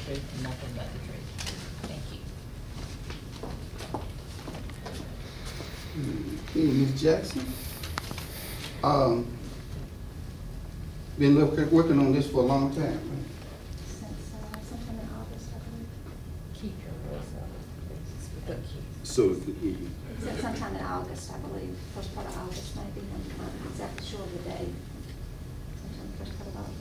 truth and nothing but the truth. Thank you. Ms. Jackson, been working on this for a long time, right? Since sometime in August, I believe. Keep your voice up. Speak up, Keith. So it could hear you. Since sometime in August, I believe, first part of August, maybe. I'm not exactly sure of the date. Sometime first part of August.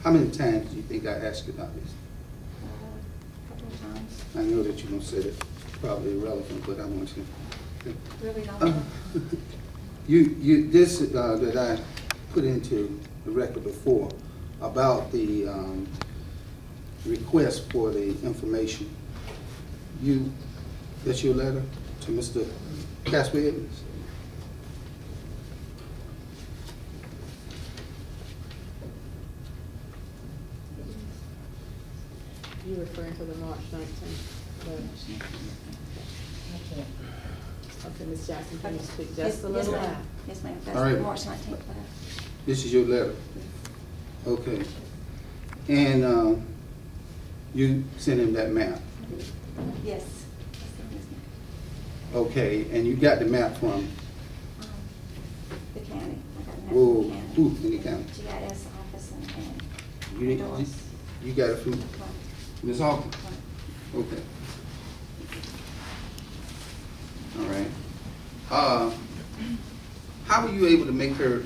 How many times do you think I asked you about this? A couple of times. I know that you don't say it, probably irrelevant, but I want to. Really long. This that I put into the record before about the request for the information. That's your letter to Mr. Casper Evans? You referring to the March 19th letter? I can't. Okay, Ms. Jackson, can you speak Yes, just a little yes, loud? ma'am. Yes, ma'am. All That's right. the March 19th letter. This is your letter? Okay. And you sent him that map? Yes. Okay, and you got the map from? The county. I got a map Whoa, from the county. who in the county? GIS office in the county. You didn't, Doris. you got it from Right. Ms. Hawkins? Right. Okay. All right. How were you able to make her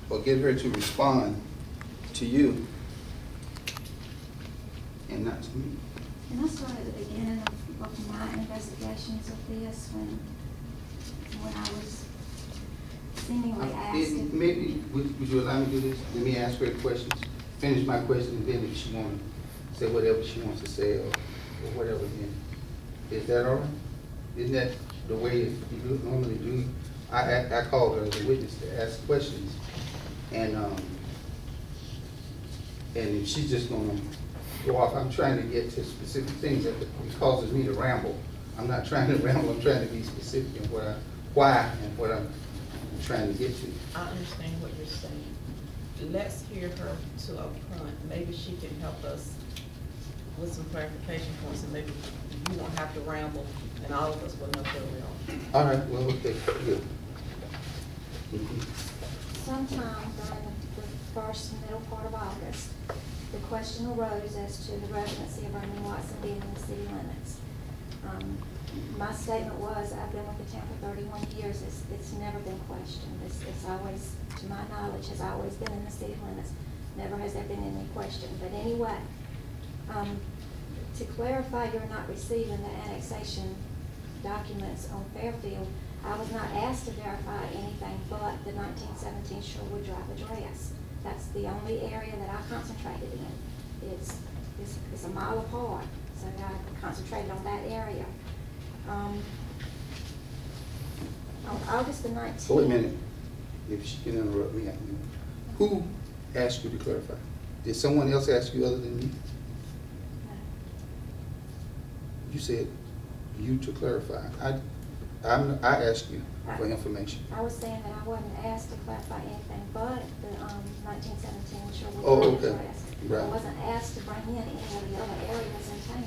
or get her to respond to you and not to me? And I started at the beginning of my investigations of this when I was seemingly asked. Maybe, would you allow me to do this? Let me ask her questions, finish my question, and then if she wants to say whatever she wants to say or whatever, then. Is that all right? Isn't that the way you normally do? I called her as a witness to ask questions, and if she's just gonna go off, I'm trying to get to specific things that causes me to ramble. I'm not trying to ramble, I'm trying to be specific in why and what I'm trying to get to. I understand what you're saying. Let's hear her to up front. Maybe she can help us with some clarification points, and maybe you won't have to ramble, and all of us will know where we are. All right, well, okay, good. Sometime during the first middle part of August, the question arose as to the relevancy of Ernie Watson being in the city limits. My statement was, I've been with the town for 31 years. It's never been questioned. It's always, to my knowledge, has always been in the city limits. Never has there been any question. But anyway, to clarify, you're not receiving the annexation documents on Fairfield. I was not asked to verify anything but the 1917 Sherwood Drive address. That's the only area that I concentrated in. It's a mile apart, so I concentrated on that area. On August the 19th. Wait a minute, if she can interrupt me. Who asked you to clarify? Did someone else ask you other than me? You said you to clarify. I asked you for information. I was saying that I wasn't asked to clarify anything but the 1917 Sherwood Oh, Drive okay. address. Right. I wasn't asked to bring in any of the other areas in town.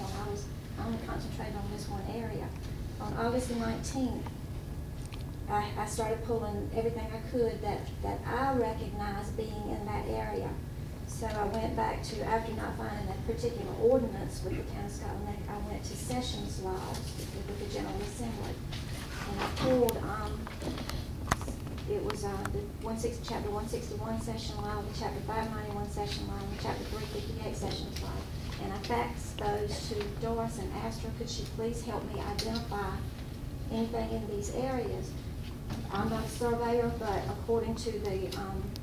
I only concentrated on this one area. On August the 19th, I started pulling everything I could that I recognized being in that area. So I went back to, after not finding a particular ordinance with the town of Scotland Neck, I went to sessions laws with the General Assembly. And I pulled, it was the chapter 161 session law, the chapter 591 session law, and the chapter 358 sessions law. And I faxed those to Doris and asked her, could she please help me identify anything in these areas? I'm not a surveyor, but according to the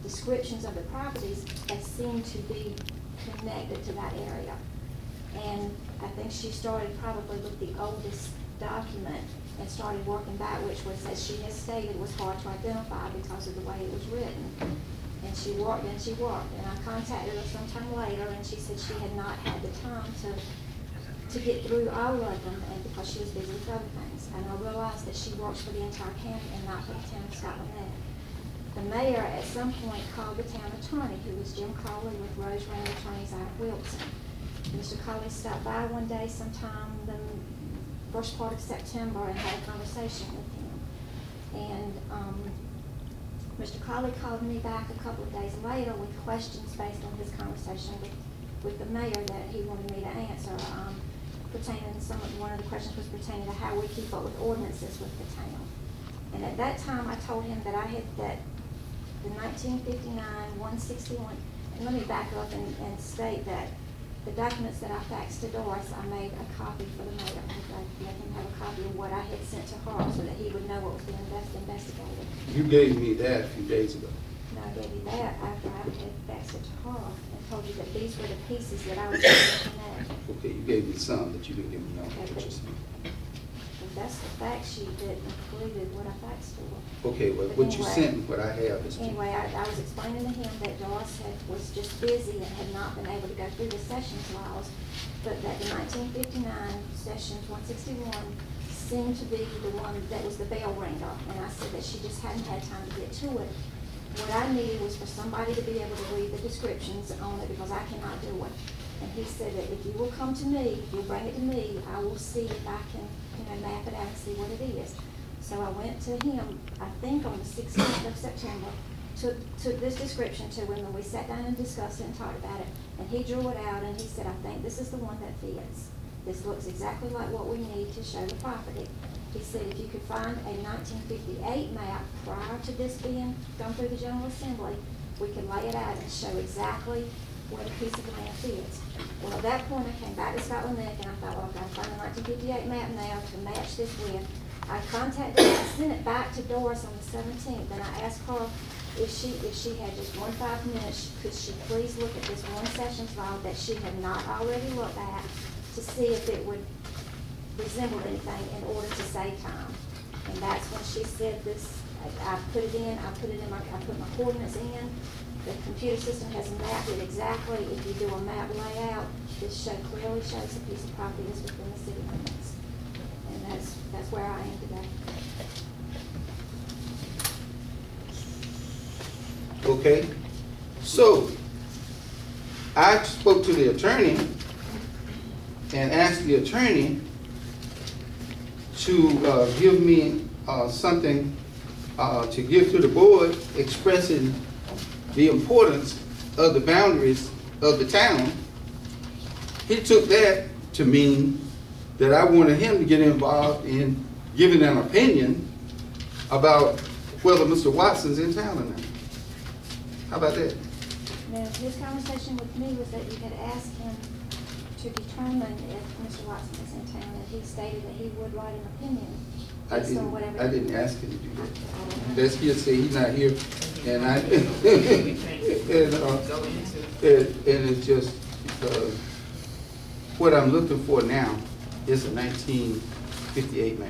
descriptions of the properties, they seem to be connected to that area. And I think she started probably with the oldest document and started working back, which was, as she has stated, was hard to identify because of the way it was written. And she worked and she worked. And I contacted her sometime later, and she said she had not had the time to get through all of them, and because she was busy with other things. And I realized that she works for the entire county and not for the town of Scotland Neck. The mayor at some point called the town attorney, who was Jim Coley with Rose Rand Attorneys out of Wilson. Mr. Collins stopped by one day sometime the first part of September and had a conversation with him. And Mr. Colley called me back a couple of days later with questions based on his conversation with the mayor that he wanted me to answer. Pertaining to one of the questions was pertaining to how we keep up with ordinances with the town. And at that time, I told him that that the 1959 161, and let me back up and state that the documents that I faxed to Doris, I made a copy for the mayor. I let him have a copy of what I had sent to her so that he would know what was being investigated. You gave me that a few days ago. And I gave you that after I had faxed it to her and told you that these were the pieces that I was looking at. Okay, you gave me some, but you didn't give me all Okay, what you said. but that's the fact sheet that included what I faxed to her. Okay, well, But what you anyway- sent and what I have is. Anyway, I was explaining to him that Doris was just busy and had not been able to go through the sessions laws, but that the 1959 sessions 161 seemed to be the one that was the bell ringer. And I said that she just hadn't had time to get to it. What I needed was for somebody to be able to read the descriptions on it because I cannot do it. And he said that if you will come to me, if you'll bring it to me, I will see if I can, map it out and see what it is. So I went to him, I think on the 16th of September, took this description to him, and we sat down and discussed it and talked about it. And he drew it out, and he said, I think this is the one that fits. This looks exactly like what we need to show the property. He said if you could find a 1958 map prior to this being gone through the General Assembly, we could lay it out and show exactly where the piece of land fits. Well, at that point, I came back to Scotland Neck, and I thought, well, I've got to find the 1958 map now to match this with. I contacted her, I sent it back to Doris on the 17th, and I asked her if she had just 5 minutes, could she please look at this one sessions file that she had not already looked at to see if it would resemble anything in order to save time. And that's when she said this, I put it in, I put my coordinates in. The computer system has mapped it exactly. If you do a map layout, this clearly shows a piece of property that's within the city limits. And that's where I am today. Okay, so I spoke to the attorney and asked the attorney to give me something to give to the board expressing the importance of the boundaries of the town. He took that to mean that I wanted him to get involved in giving an opinion about whether Mr. Watson's in town or not. How about that? Now, his conversation with me was that you had asked him to determine if Mr. Watson is in town, and he stated that he would write an opinion based on whatever. I didn't ask him to do that. I don't know. That's hearsay, he's not here, and and it's just, what I'm looking for now is a 1958 map.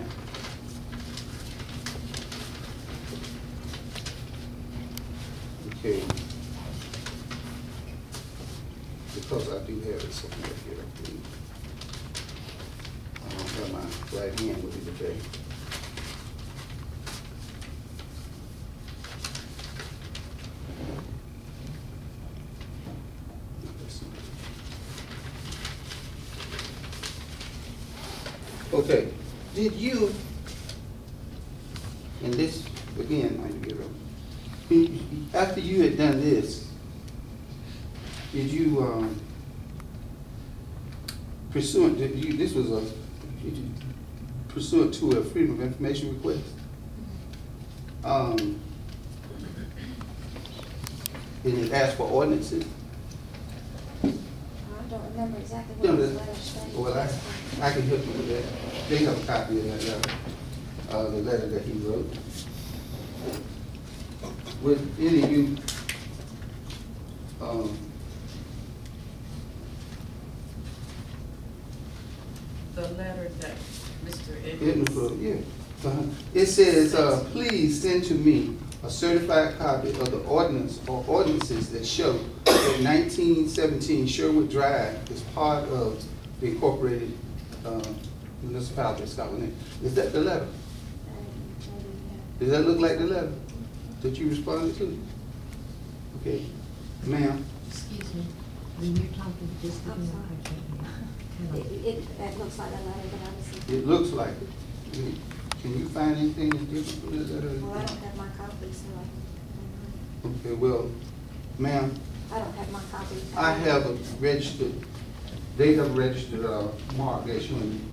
Okay. Because I do have it somewhere here, I believe. I don't have my right hand with me today. Okay, did you, and this, again, after you had done this, did you, pursuant to a Freedom of Information request? Did it ask for ordinances? I don't remember exactly what his letter stated. Well, I can help you with that. They have a copy of that letter, the letter that he wrote. Would any of you, The letter that Mr. Edmonds Edmonds. wrote, yeah. It says, please send to me a certified copy of the ordinance or ordinances that show that 1917 Sherwood Drive is part of the incorporated municipality of Scotland Neck. Is that the letter? Does that look like the letter that you responded to? Okay, ma'am. Excuse me. When you're talking, just I'm looking sorry. at that. It looks like a letter, but I was. It looks like it. Can you find anything that's different from the letter? Well, I don't have my copy, so I, Okay, well, ma'am, I don't have my copy. I have a registered, they have registered, mark that's showing